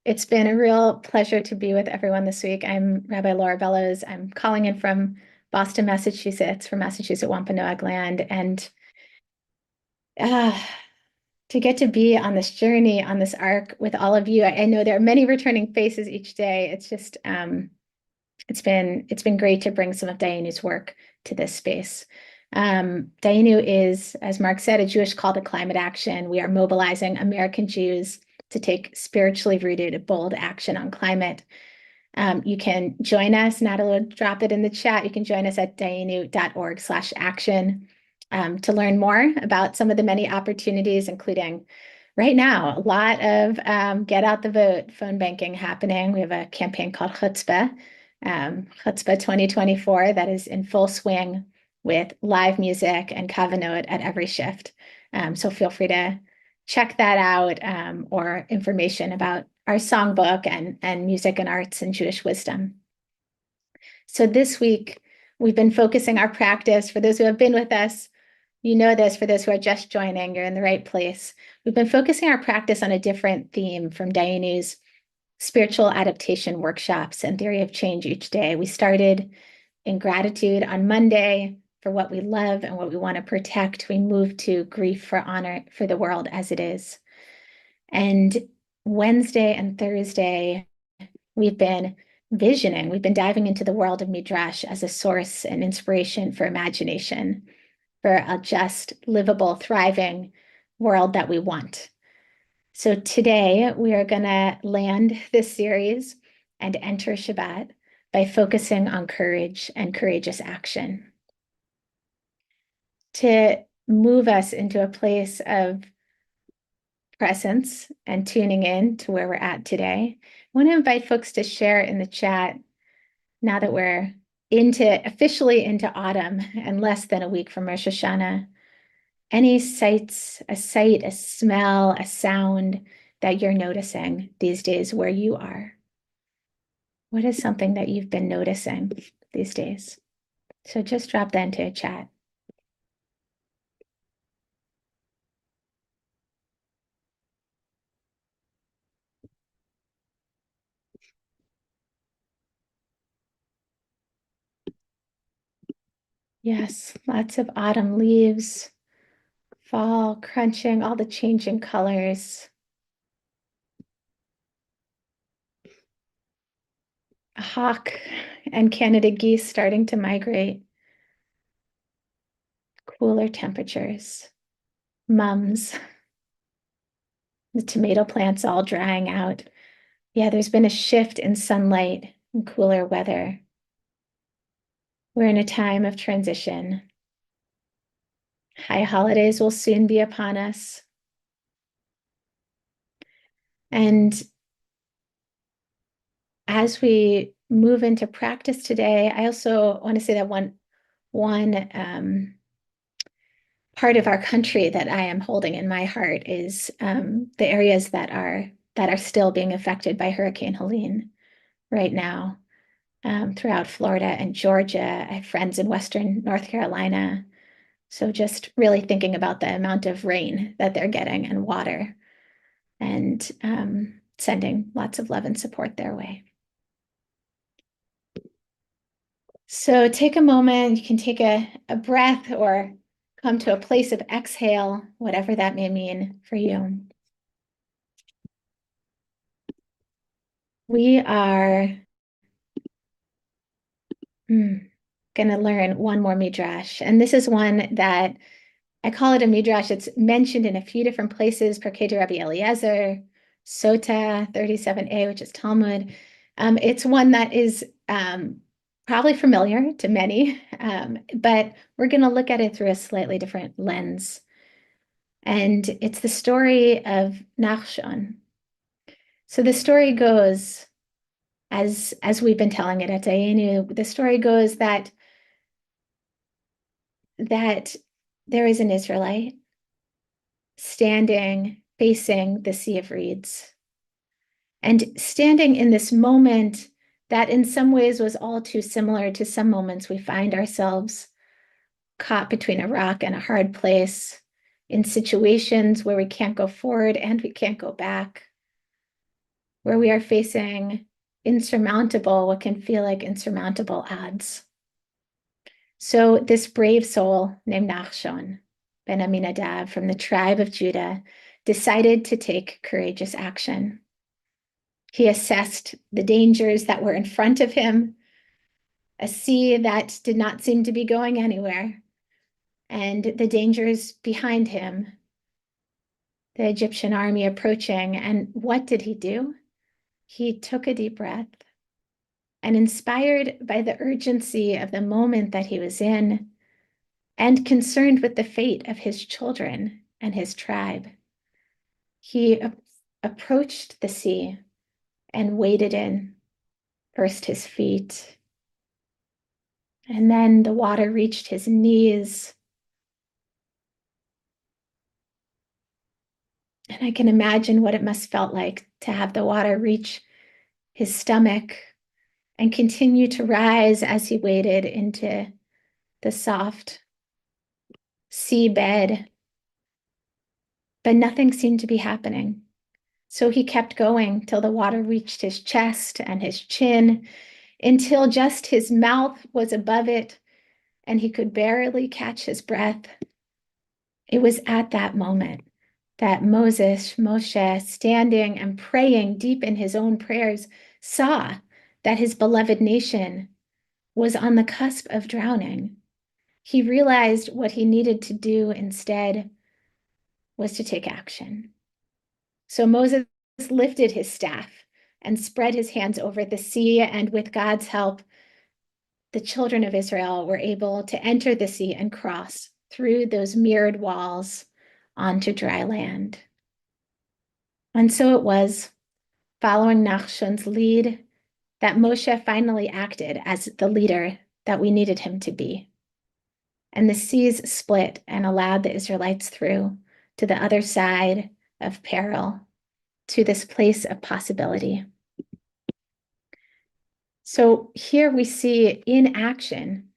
It's been a real pleasure to be with everyone this week. I'm Rabbi Bellows. I'm calling in from Boston, Massachusetts, from Massachusetts Wampanoag land, and uh, to get to be on this journey, on this arc with all of you. I know there are many returning faces each day. It's just it's been great to bring some of Dayenu's work to this space. Dayenu is, as Mark said, a Jewish call to climate action. We are mobilizing American Jews to take spiritually rooted, bold action on climate. You can join us. Natalie will drop it in the chat. You can join us at dayenu.org/action to learn more about some of the many opportunities, including right now, a lot of get out the vote phone banking happening. We have a campaign called Chutzpah 2024 that is in full swing with live music and kavanot at every shift. So feel free to check that out or information about our songbook and music and arts and Jewish wisdom. So this week, we've been focusing our practice. For those who have been with us, you know this. For those who are just joining, you're in the right place. We've been focusing our practice on a different theme from Dayenu's spiritual adaptation workshops and theory of change each day. We started in gratitude on Monday for what we love and what we want to protect. We moved to grief for honor for the world as it is. And Wednesday and Thursday, we've been visioning. We've been diving into the world of Midrash as a source and inspiration for imagination, for a just, livable, thriving world that we want. So today we are going to land this series and enter Shabbat by focusing on courage and courageous action. To move us into a place of presence and tuning in to where we're at today, I want to invite folks to share in the chat, now that we're officially into autumn and less than a week from Rosh Hashanah, any sights, a sight, a smell, a sound that you're noticing these days where you are. What is something that you've been noticing these days? So just drop that into a chat. Yes, lots of autumn leaves, fall crunching, all the changing colors. A hawk and Canada geese starting to migrate. Cooler temperatures. Mums. The tomato plants all drying out. Yeah, there's been a shift in sunlight and cooler weather. We're in a time of transition. High holidays will soon be upon us. And as we move into practice today, I also want to say that one part of our country that I am holding in my heart is the areas that are still being affected by Hurricane Helene right now, throughout Florida and Georgia. I have friends in Western North Carolina. So just really thinking about the amount of rain that they're getting and water, and sending lots of love and support their way. So take a moment, you can take a breath or come to a place of exhale, whatever that may mean for you. We are going to learn one more midrash, and this is one that I call it a midrash. It's mentioned in a few different places, Perkei Rabbi Eliezer, Sota 37a, which is Talmud. It's one that is probably familiar to many, but we're going to look at it through a slightly different lens. And it's the story of Nachshon. So the story goes, as we've been telling it at Dayenu, the story goes that there is an Israelite standing facing the Sea of Reeds, and standing in this moment that in some ways was all too similar to some moments we find ourselves caught between a rock and a hard place, in situations where we can't go forward and we can't go back. where we are facing what can feel like insurmountable odds. So this brave soul named Nachshon ben Aminadav from the tribe of Judah decided to take courageous action. He assessed the dangers that were in front of him, a sea that did not seem to be going anywhere, and the dangers behind him, the Egyptian army approaching. And what did he do? He took a deep breath, and inspired by the urgency of the moment that he was in, and concerned with the fate of his children and his tribe, he approached the sea and waded in, first his feet, and then the water reached his knees. And I can imagine what it must felt like to have the water reach his stomach and continue to rise as he waded into the soft seabed. But nothing seemed to be happening. So he kept going till the water reached his chest and his chin, until just his mouth was above it and he could barely catch his breath. It was at that moment that Moshe, standing and praying deep in his own prayers, saw that his beloved nation was on the cusp of drowning. He realized what he needed to do instead was to take action. So Moses lifted his staff and spread his hands over the sea, and with God's help, the children of Israel were able to enter the sea and cross through those mirrored walls onto dry land. And so it was, following Nachshon's lead, that Moshe finally acted as the leader that we needed him to be. And the seas split and allowed the Israelites through to the other side of peril, to this place of possibility. So here we see in action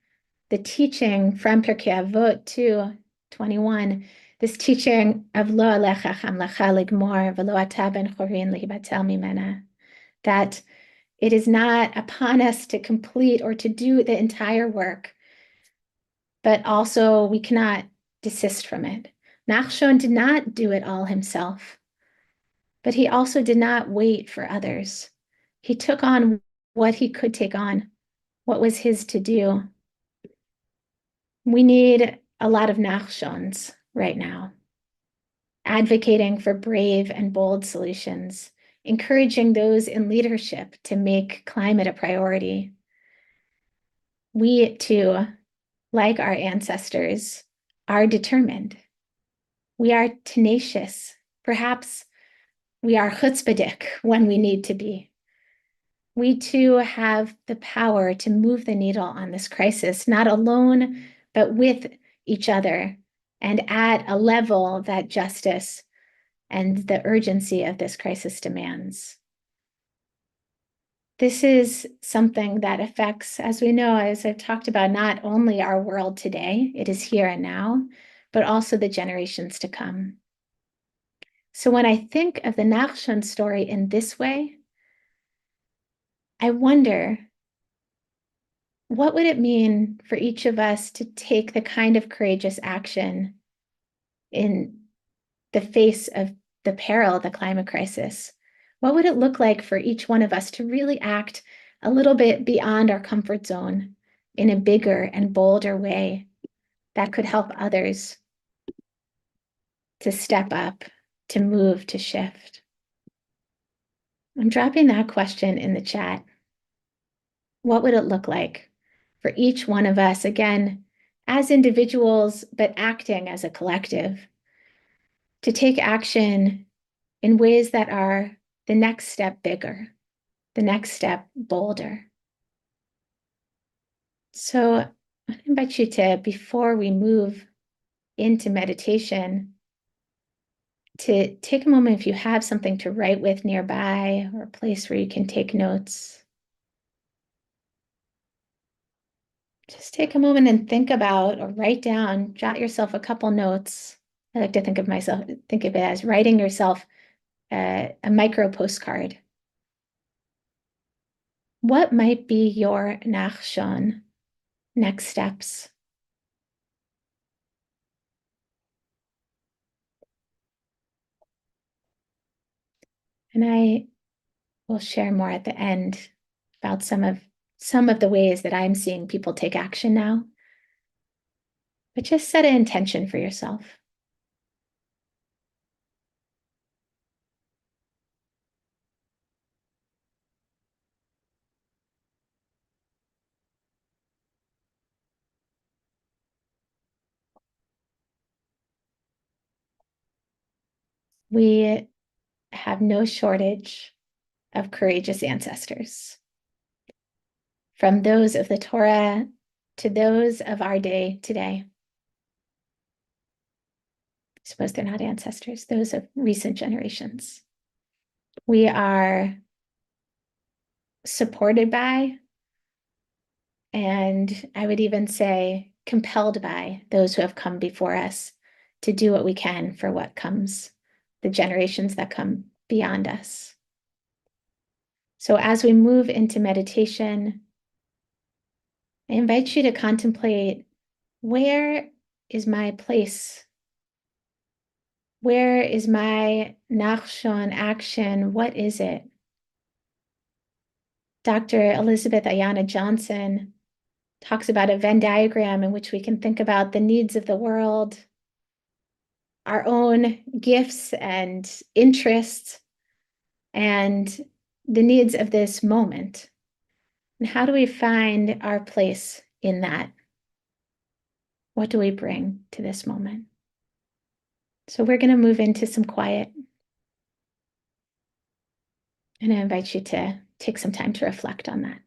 the teaching from Pirkei Avot 2:21, this teaching of Lo alecha chamlacha ligmor v'lo ata ben chorin lihibatel mimena, that it is not upon us to complete or to do the entire work, but also we cannot desist from it. Nachshon did not do it all himself, but he also did not wait for others. He took on what he could take on, what was his to do. We need a lot of Nachshons right now, advocating for brave and bold solutions, encouraging those in leadership to make climate a priority. We too, like our ancestors, are determined. We are tenacious. Perhaps we are chutzpahdik when we need to be. We too have the power to move the needle on this crisis, not alone, but with each other, and at a level that justice and the urgency of this crisis demands. This is something that affects, as we know, as I've talked about, not only our world today, it is here and now, but also the generations to come. So when I think of the Nachshon story in this way, I wonder, what would it mean for each of us to take the kind of courageous action in the face of the peril of the climate crisis? What would it look like for each one of us to really act a little bit beyond our comfort zone in a bigger and bolder way that could help others to step up, to move, to shift? I'm dropping that question in the chat. What would it look like for each one of us, again, as individuals, but acting as a collective, to take action in ways that are the next step bigger, the next step bolder? So I invite you to, before we move into meditation, to take a moment, if you have something to write with nearby or a place where you can take notes. Just take a moment and think about, or write down, jot yourself a couple notes. I like to think of it as writing yourself a micro postcard what might be your nachshon, next steps? And I will share more at the end about some of the ways that I'm seeing people take action now. But just set an intention for yourself. We have no shortage of courageous ancestors, from those of the Torah to those of our day today. I suppose they're not ancestors, those of recent generations. We are supported by, and I would even say compelled by, those who have come before us to do what we can for what comes, the generations that come beyond us. So as we move into meditation, I invite you to contemplate, where is my place? Where is my nachshon action? What is it? Dr. Elizabeth Ayana Johnson talks about a Venn diagram in which we can think about the needs of the world, our own gifts and interests, and the needs of this moment. And how do we find our place in that? What do we bring to this moment? So we're going to move into some quiet. And I invite you to take some time to reflect on that.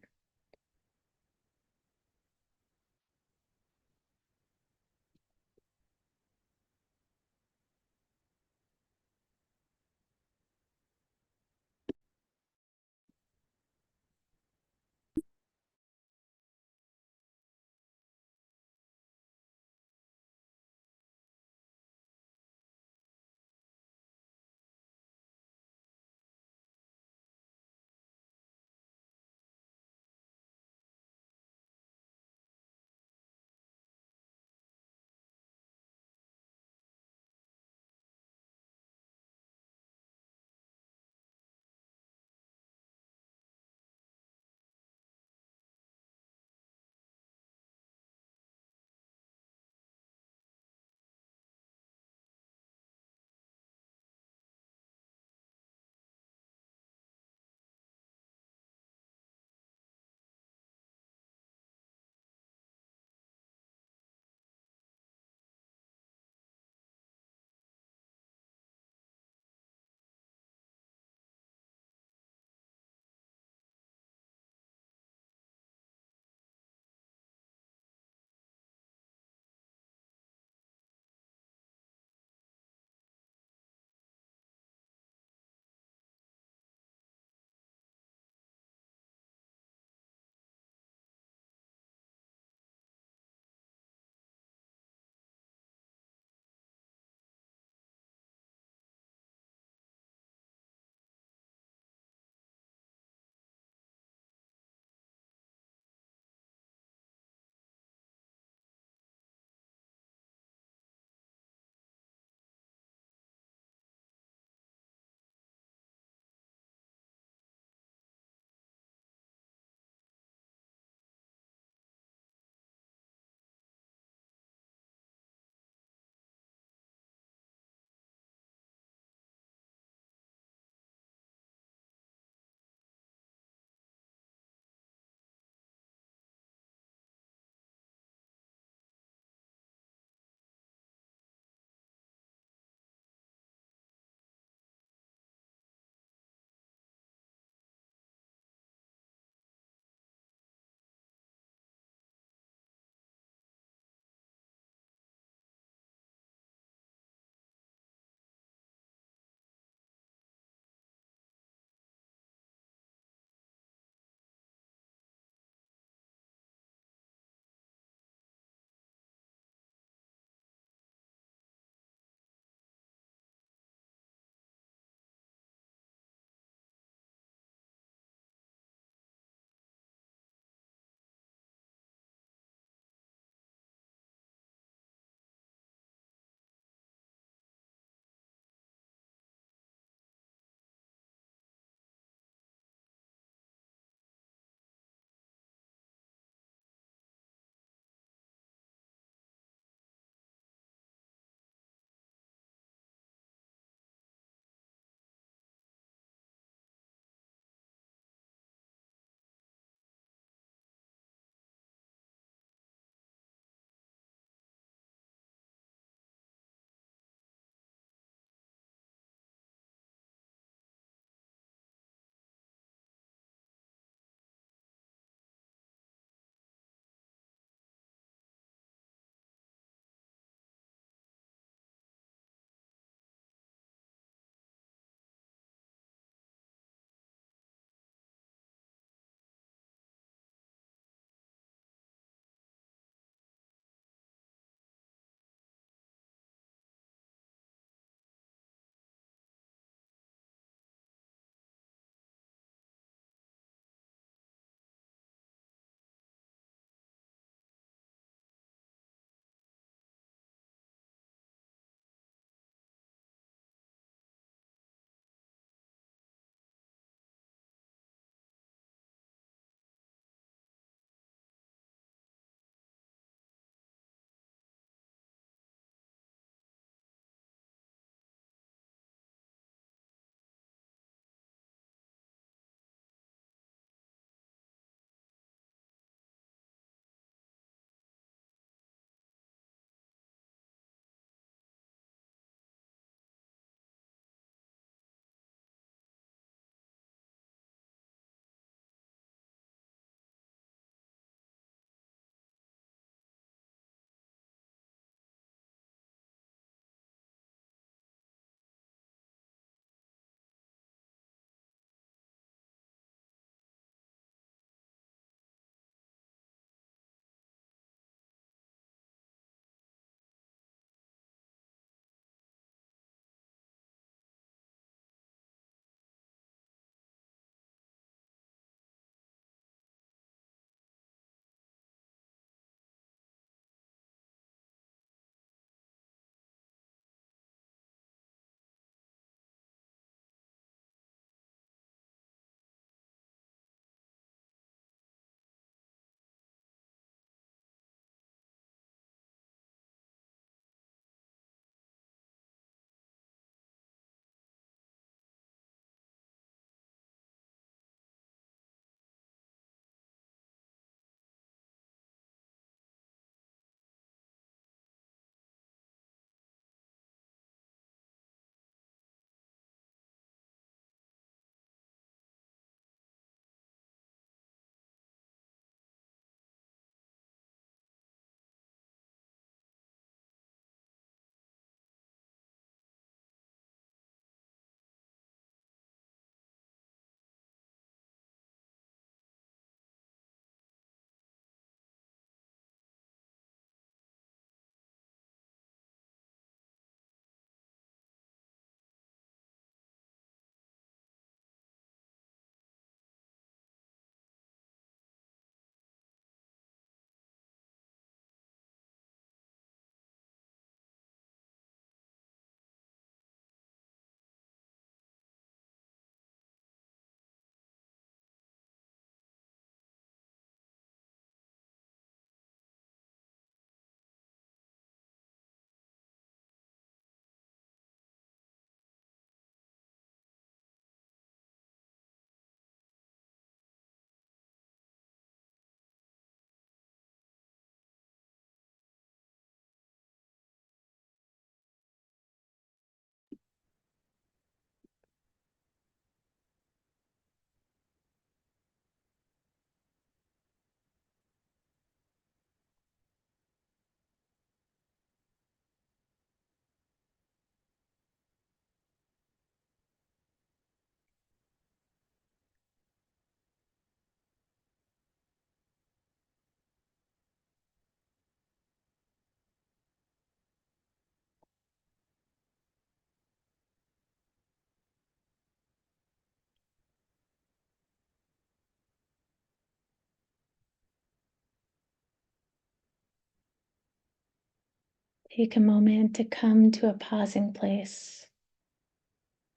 Take a moment to come to a pausing place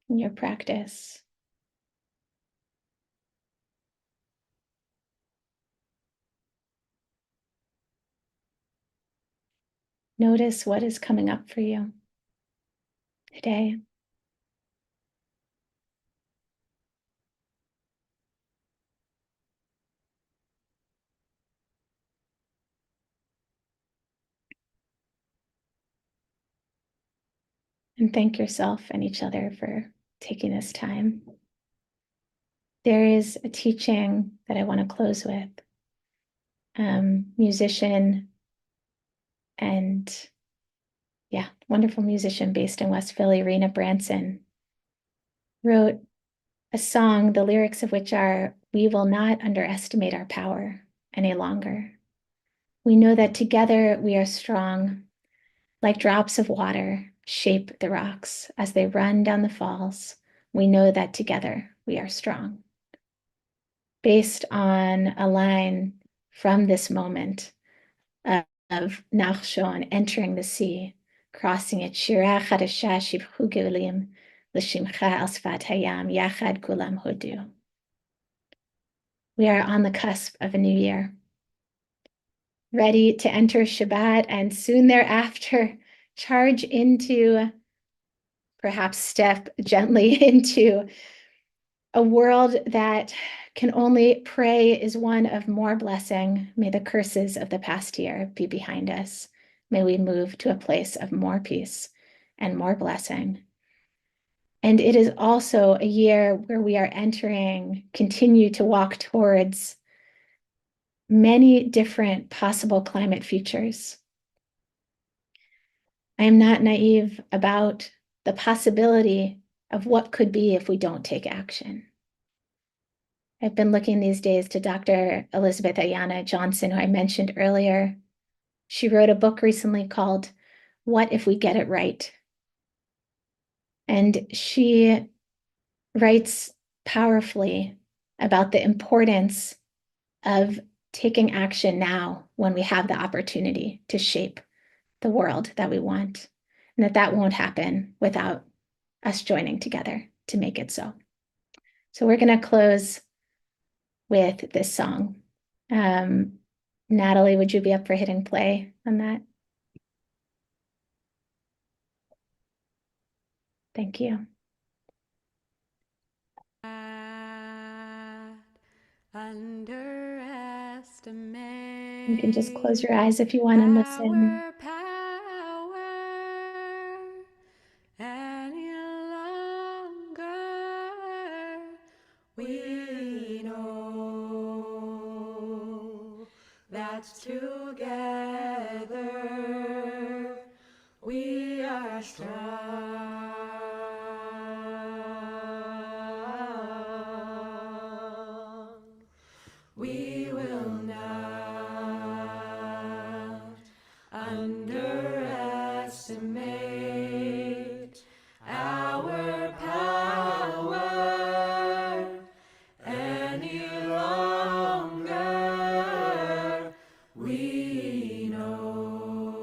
in your practice. Notice what is coming up for you today. And thank yourself and each other for taking this time. There is a teaching that I want to close with. Musician and wonderful musician based in West Philly, Rena Branson, wrote a song, the lyrics of which are, "We will not underestimate our power any longer. We know that together we are strong, like drops of water shape the rocks as they run down the falls. We know that together we are strong." Based on a line from this moment of Nachshon entering the sea, crossing it, Shira Chadasha Shivchu Geulim, L'Shimcha Al Sfat Hayam, Yachad Kulam Hodu. We are on the cusp of a new year, ready to enter Shabbat and soon thereafter charge into, perhaps step gently into a world that can only pray is one of more blessing. May the curses of the past year be behind us. May we move to a place of more peace and more blessing. And it is also a year where we are continue to walk towards many different possible climate futures. I am not naive about the possibility of what could be if we don't take action. I've been looking these days to Dr. Elizabeth Ayana Johnson, who I mentioned earlier. She wrote a book recently called What If We Get It Right? And she writes powerfully about the importance of taking action now when we have the opportunity to shape the world that we want, and that won't happen without us joining together to make it so. So we're going to close with this song. Natalie, would you be up for hitting play on that? Thank you. Underestimate. You can just close your eyes if you want and listen. Power any longer. We know that together we are strong. We will not underestimate our power any longer. We know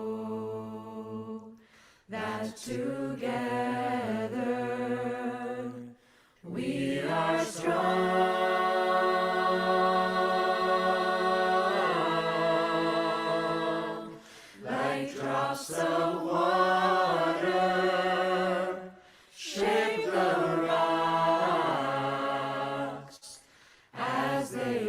that together we are strong. Like drops of water shape the rocks as they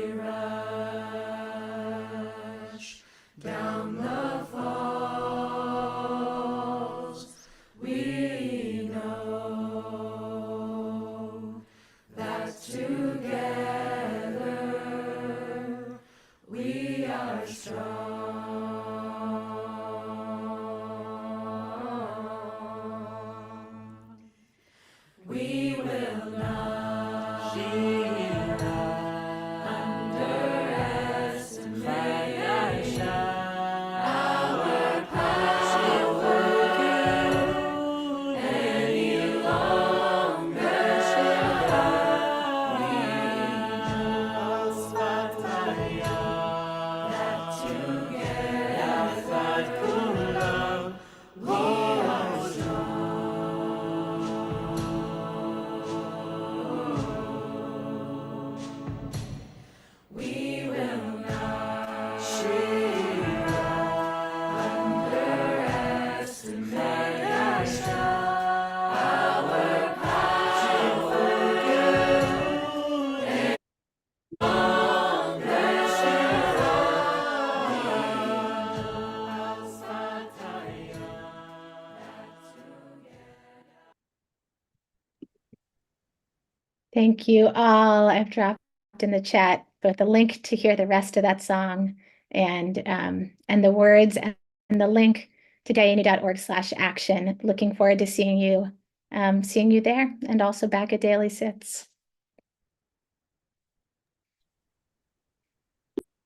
Thank you all. I've dropped in the chat both the link to hear the rest of that song and the words and the link to dayenu.org/action. Looking forward to seeing you there and also back at Daily Sits.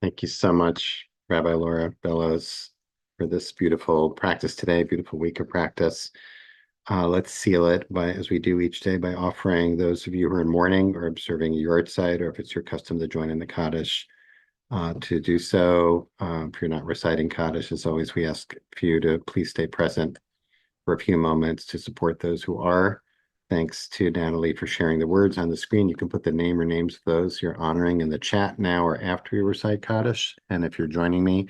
Thank you so much, Rabbi Laura Bellows, for this beautiful practice today, beautiful week of practice. Let's seal it as we do each day, by offering those of you who are in mourning or observing your yahrzeit, or if it's your custom to join in the Kaddish, to do so. If you're not reciting Kaddish, as always, we ask for you to please stay present for a few moments to support those who are. Thanks to Natalie for sharing the words on the screen. You can put the name or names of those you're honoring in the chat now or after you recite Kaddish. And if you're joining me,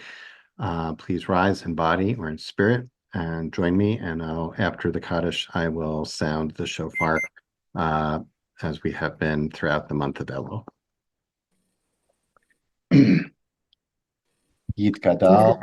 please rise in body or in spirit and join me. And after the Kaddish, I will sound the shofar as we have been throughout the month of Elul. Yit Gadol.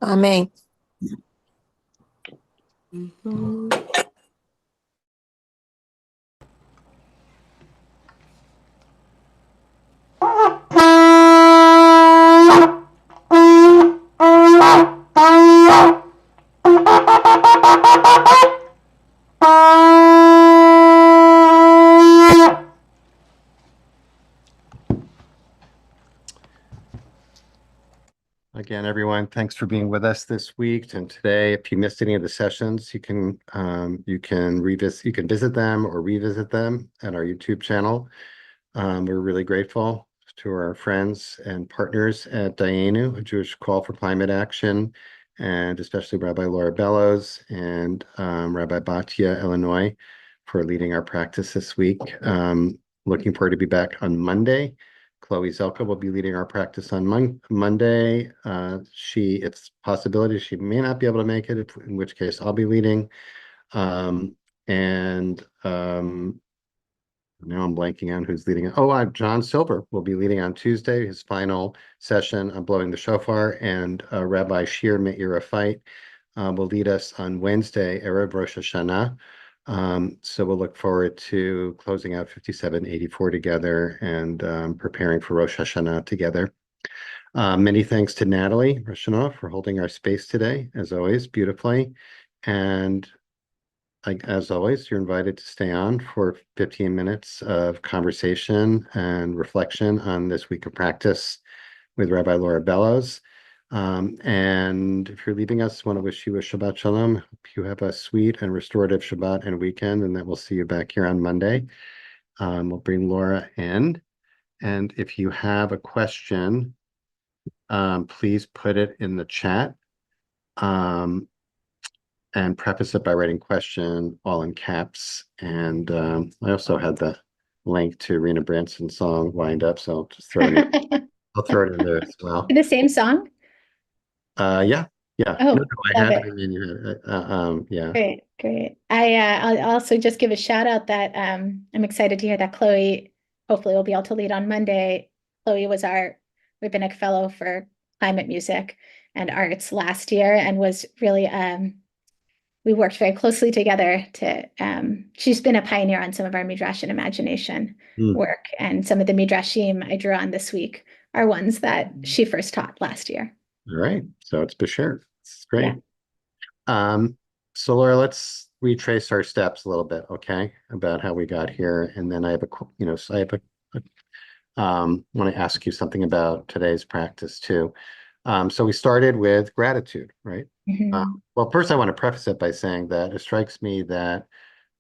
Amen. Again, everyone, thanks for being with us this week and today. If you missed any of the sessions, you can visit them or revisit them at our YouTube channel. We're really grateful to our friends and partners at Dayenu, a Jewish call for climate action, and especially Rabbi Laura Bellows and Rabbi Batya Illinois for leading our practice this week. Looking forward to be back on Monday. Chloe Zelka will be leading our practice on Monday. It's a possibility she may not be able to make it, in which case I'll be leading. Now I'm blanking on who's leading. John Silver will be leading on Tuesday, his final session on blowing the shofar, and Rabbi Shir Meir Fight will lead us on Wednesday, Erev Rosh Hashanah. So we'll look forward to closing out 5784 together and preparing for Rosh Hashanah together. Many thanks to Natalie Rashanoff for holding our space today, as always, beautifully. And as always, you're invited to stay on for 15 minutes of conversation and reflection on this week of practice with Rabbi Laura Bellows. And if you're leaving us, I want to wish you a Shabbat Shalom. Hope you have a sweet and restorative Shabbat and weekend, and that we'll see you back here on Monday. We'll bring Laura in. And if you have a question, please put it in the chat. And preface it by writing question all in caps. And I also had the link to Rena Branson's song Wind Up, so I'll just throw it in. I'll throw it in there as well. The same song? Yeah. Oh, no, I love had it. it. I mean, you had yeah. Great. I'll also just give a shout out that I'm excited to hear that Chloe hopefully will be able to lead on Monday. Chloe was our rabbinic fellow for climate music and arts last year and was really we worked very closely together to she's been a pioneer on some of our midrash and imagination work, and some of the midrashim I drew on this week are ones that she first taught last year. All right, so it's Bashir. It's great. So Laura, let's retrace our steps a little bit, okay, about how we got here. And then I have so I have want to ask you something about today's practice too. So we started with gratitude, right? Mhm. Well, first I want to preface it by saying that it strikes me that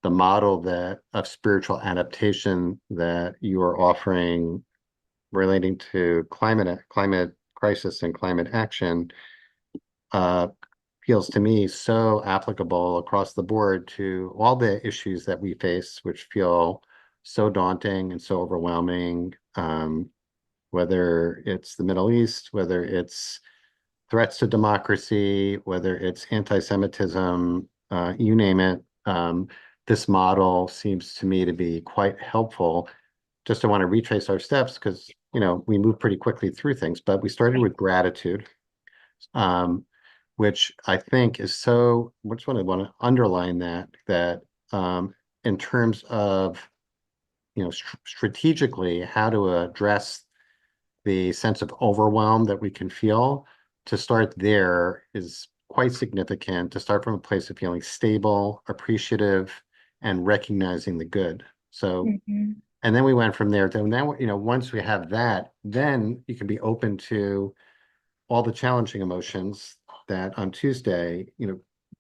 the model that of spiritual adaptation that you are offering relating to climate crisis and climate action uh, feels to me so applicable across the board to all the issues that we face, which feel so daunting and so overwhelming, whether it's the Middle East, whether it's threats to democracy, whether it's anti-Semitism, you name it. This model seems to me to be quite helpful. Just I want to retrace our steps because, we move pretty quickly through things, but we started with gratitude, um, which I think is so, which one I want to underline that in terms of, strategically how to address the sense of overwhelm that we can feel, to start there is quite significant, to start from a place of feeling stable, appreciative, and recognizing the good. So, Mhm. and then we went from there to now, once we have that, then you can be open to all the challenging emotions that on Tuesday,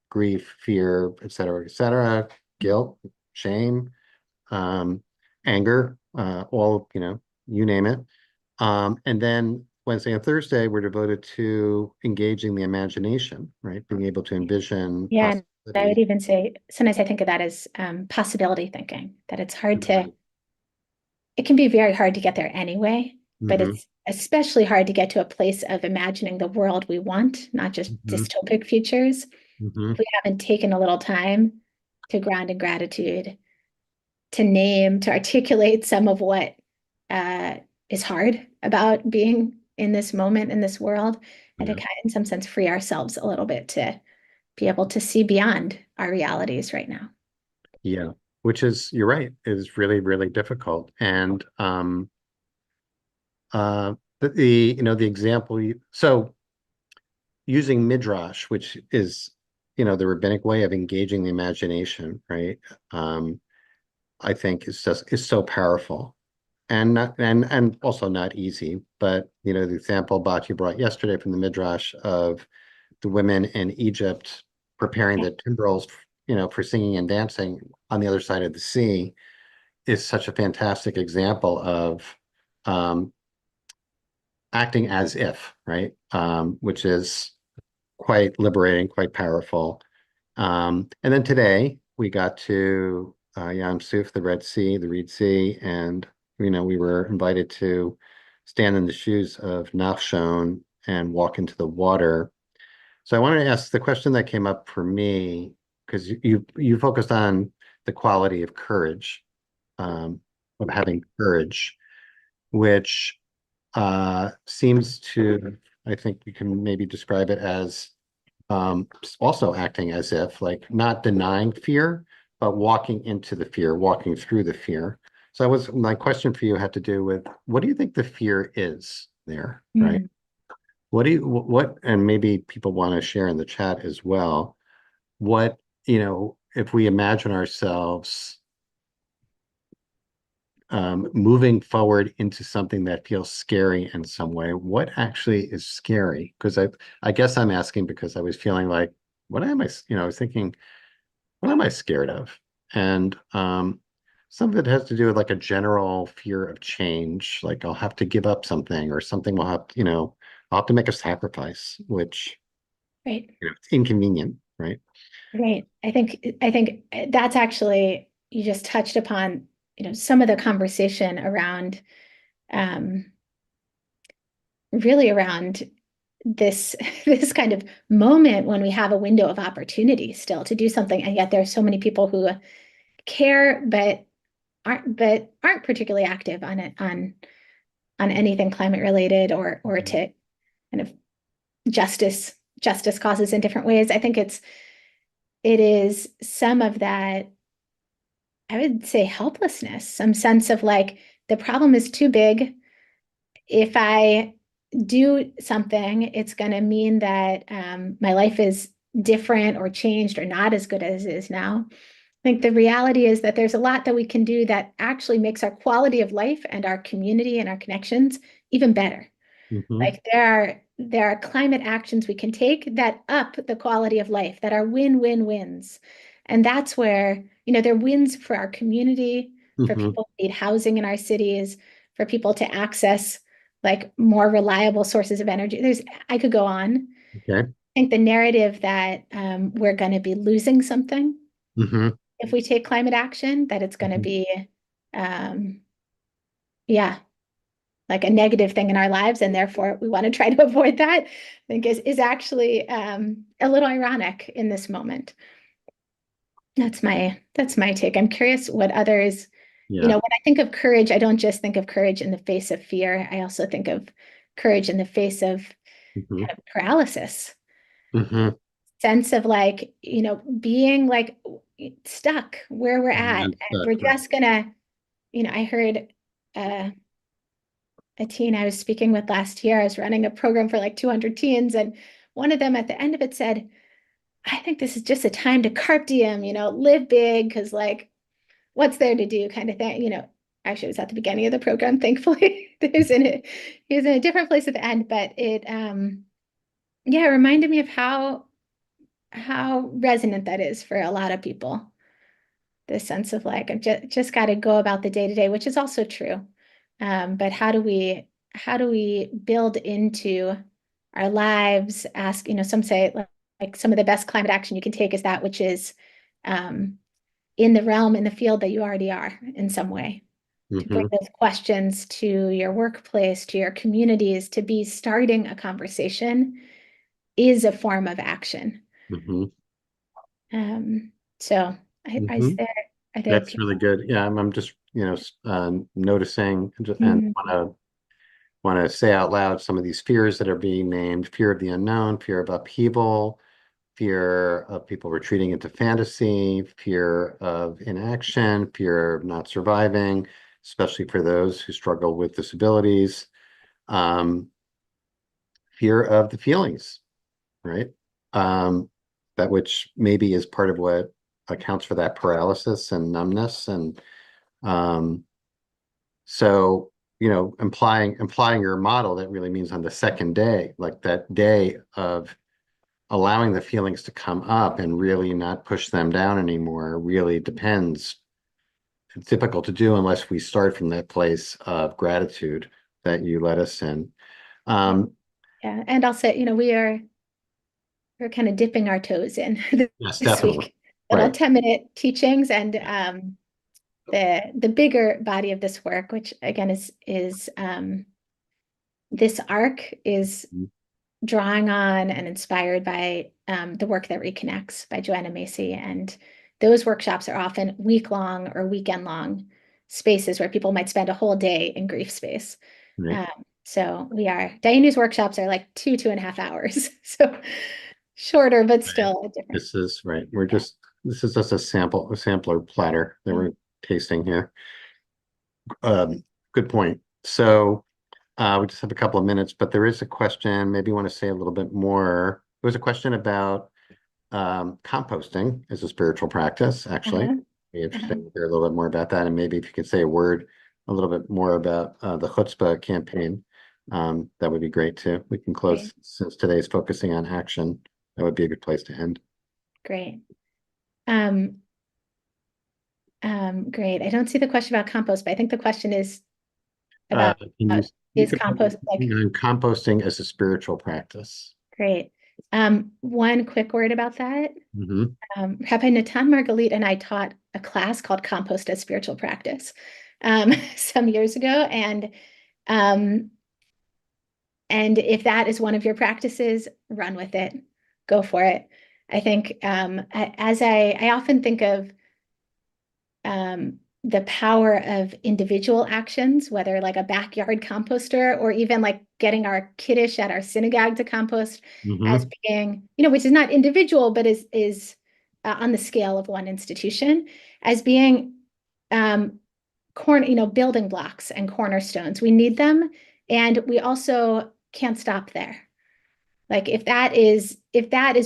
grief, fear, et cetera, guilt, shame, um, anger, all, you name it. And then Wednesday and Thursday were devoted to engaging the imagination, right? Being able to envision Yeah, and I possibilities. would even say sometimes I think of that as possibility thinking, that it can be very hard to get there anyway, but Mm-hmm, it's especially hard to get to a place of imagining the world we want, not just mm-hmm, dystopic futures. mm-hmm, If we haven't taken a little time to ground in gratitude, to name, to articulate some of what uh, is hard about being in this moment, in this world, and to yeah, kind of, in some sense, free ourselves a little bit to be able to see beyond our realities right now. yeah. Which is, you're right, is really, really difficult. And the example so using midrash, which is, the rabbinic way of engaging the imagination, right? Um, I think is so powerful and not and also not easy. But the example Bati brought yesterday from the midrash of the women in Egypt preparing the timbrels, for singing and dancing on the other side of the sea is such a fantastic example of um, acting as if, right? Which is quite liberating, quite powerful. And then today we got to Yam Suf, the Red Sea, the Reed Sea, and we were invited to stand in the shoes of Nachshon and walk into the water. So I wanted to ask the question that came up for me, because you focused on the quality of courage, of having courage, which seems to, I think you can maybe describe it as also acting as if, like, not denying fear, but walking into the fear, walking through the fear. So my question for you had to do with, what do you think the fear is there, right? Mm. And maybe people want to share in the chat as well. What, if we imagine ourselves moving forward into something that feels scary in some way, what actually is scary? Because I guess I'm asking because I was feeling like, what am I, I was thinking, what am I scared of? And some of it has to do with like a general fear of change, like I'll have to give up something or something will have, I'll have to make a sacrifice, which, Right, it's inconvenient, right? right. I think that's actually, you just touched upon, some of the conversation around um, really around this this kind of moment when we have a window of opportunity still to do something, and yet there are so many people who care but aren't particularly active on it on anything climate related or Mhm. to kind of justice causes in different ways. I think it is some of that, I would say, helplessness, some sense of like the problem is too big. If I do something, it's going to mean that my life is different or changed or not as good as it is now. I think the reality is that there's a lot that we can do that actually makes our quality of life and our community and our connections even better. Like there are climate actions we can take that up the quality of life, that are win-win-wins. And that's where, there are wins for our community, for people who need housing in our cities, for people to access like more reliable sources of energy. I could go on. Okay. I think the narrative that we're going to be losing something if we take climate action, that it's going to be, yeah, like a negative thing in our lives, and therefore we want to try to avoid that, I think is actually a little ironic in this moment. That's my take. I'm curious what others, when I think of courage, I don't just think of courage in the face of fear. I also think of courage in the face of kind of paralysis. Sense of like, being like stuck where we're at. And we're just gonna, I heard a teen I was speaking with last year. I was running a program for like 200 teens, and one of them at the end of it said, I think this is just a time to carpe diem, live big, because like, what's there to do kind of thing, Actually, it was at the beginning of the program, thankfully. He was in a different place at the end, but it yeah, it reminded me of how resonant that is for a lot of people. This sense of like, I've just got to go about the day to day, which is also true. But how do we build into our lives? Ask, some say like some of the best climate action you can take is that which is in the realm, in the field that you already are in some way. To bring those questions to your workplace, to your communities, to be starting a conversation is a form of action. So are there That's really good. Yeah, I'm just noticing and want to say out loud some of these fears that are being named: fear of the unknown, fear of upheaval, fear of people retreating into fantasy, fear of inaction, fear of not surviving, especially for those who struggle with disabilities, fear of the feelings, right? That which maybe is part of what accounts for that paralysis and numbness. And so, implying your model, that really means on the second day, like that day of allowing the feelings to come up and really not push them down anymore, really depends. It's difficult to do unless we start from that place of gratitude that you let us in. Yeah, and I'll say, we're kind of dipping our toes in Yes, this definitely. week. Little Right. 10-minute teachings, and the bigger body of this work, which again is this arc is drawing on and inspired by the work that reconnects by Joanna Macy, and those workshops are often week-long or weekend-long spaces where people might spend a whole day in grief space. Right. So Dayenu's workshops are like 2.5 hours, so shorter, but still a different. This is right. This is just a sampler platter that we're tasting here. Good point. So we just have a couple of minutes, but there is a question. Maybe you want to say a little bit more. There was a question about composting as a spiritual practice, actually. Be interesting to hear a little bit more about that. And maybe if you could say a little bit more about the chutzpah campaign, that would be great too. We can close since today's focusing on action. That would be a good place to end. Great. Great. I don't see the question about compost, but I think the question is about is compost like composting as a spiritual practice. Great. One quick word about that. Rabbi Natan Margalit and I taught a class called Compost as Spiritual Practice some years ago, and if that is one of your practices, run with it, go for it. I think as I often think of the power of individual actions, whether like a backyard composter or even like getting our kiddush at our synagogue to compost as being, which is not individual, but is on the scale of one institution, as being building blocks and cornerstones. We need them, and we also can't stop there. Like if that is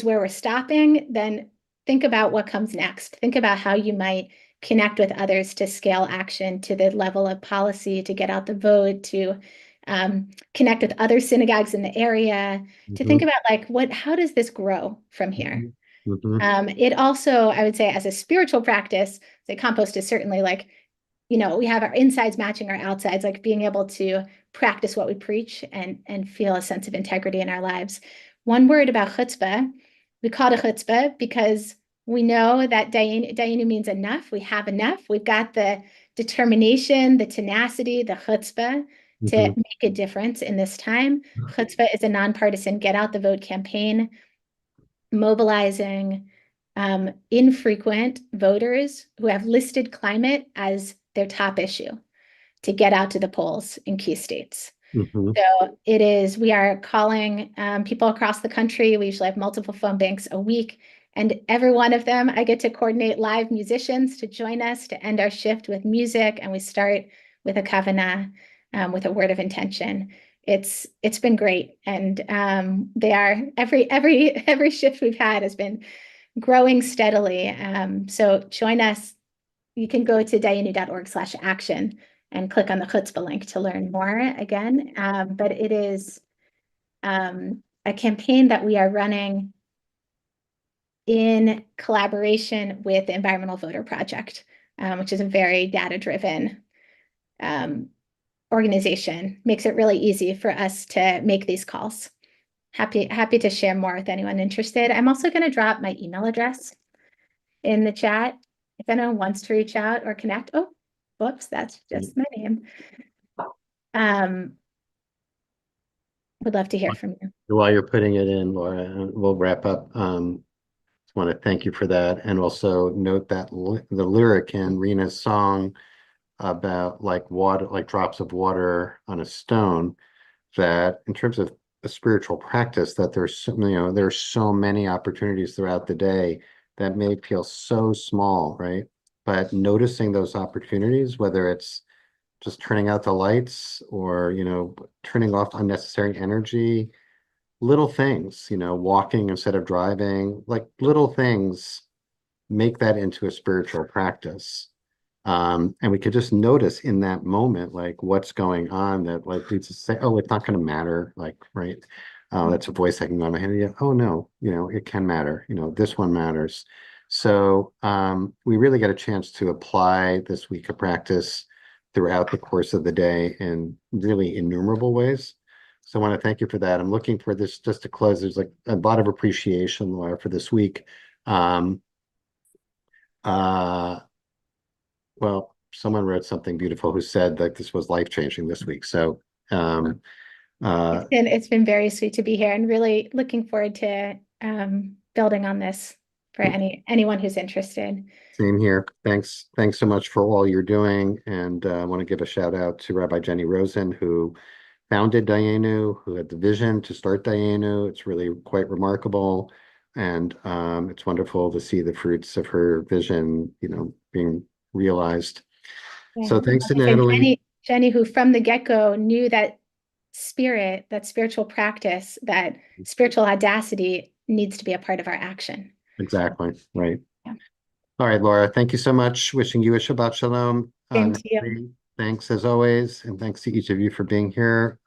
where we're stopping, then think about what comes next. Think about how you might connect with others to scale action to the level of policy, to get out the vote, to connect with other synagogues in the area, to think Mhm, about like how does this grow from here? mhm, mhm, It also, I would say, as a spiritual practice, the compost is certainly like, we have our insides matching our outsides, like being able to practice what we preach and feel a sense of integrity in our lives. One word about chutzpah, we call it a chutzpah because we know that Dayenu means enough. We have enough. We've got the determination, the tenacity, the chutzpah to mhm, make a difference in this time. Chutzpah is a nonpartisan get out the vote campaign mobilizing infrequent voters who have listed climate as their top issue to get out to the polls in key states. mhm. So we are calling people across the country. We usually have multiple phone banks a week. And every one of them, I get to coordinate live musicians to join us to end our shift with music. And we start with a kavanah, with a word of intention. It's been great. And they are every shift we've had has been growing steadily. So join us. You can go to dayenu.org/action and click on the chutzpah link to learn more again. But it is a campaign that we are running in collaboration with the Environmental Voter Project, which is a very data-driven organization. Makes it really easy for us to make these calls. Happy to share more with anyone interested. I'm also going to drop my email address in the chat if anyone wants to reach out or connect. Oh, whoops, that's just my name. Would love to hear from you. While you're putting it in, Laura, we'll wrap up. Just want to thank you for that, and also note that the lyric in Rena's song about like water, like drops of water on a stone, that in terms of a spiritual practice, that there's so many opportunities throughout the day that may feel so small, right? But noticing those opportunities, whether it's just turning out the lights or, turning off unnecessary energy, little things, walking instead of driving, like little things make that into a spiritual practice. And we could just notice in that moment, like what's going on that like leads us to say, oh, it's not going to matter. Like, right. That's a voice I can go in my head. Yeah, oh no, it can matter. This one matters. So we really get a chance to apply this week of practice throughout the course of the day in really innumerable ways. So I want to thank you for that. I'm looking for this just to close. There's like a lot of appreciation, Laura, for this week. Uh, well, someone wrote something beautiful who said that this was life-changing this week. So It's been very sweet to be here and really looking forward to building on this for anyone who's interested. same here. Thanks so much for all you're doing. And I want to give a shout out to Rabbi Jenny Rosen, who founded Dayenu, who had the vision to start Dayenu. It's really quite remarkable. And it's wonderful to see the fruits of her vision, being realized. Yeah. So thanks to And Natalie. Jenny, who from the get-go knew that spirit, that spiritual practice, that spiritual audacity needs to be a part of our action. Exactly. Right. Yeah. All right, Laura, thank you so much. Wishing you a Shabbat Shalom. Same to you. Natalie, thanks as always. And thanks to each of you for being here.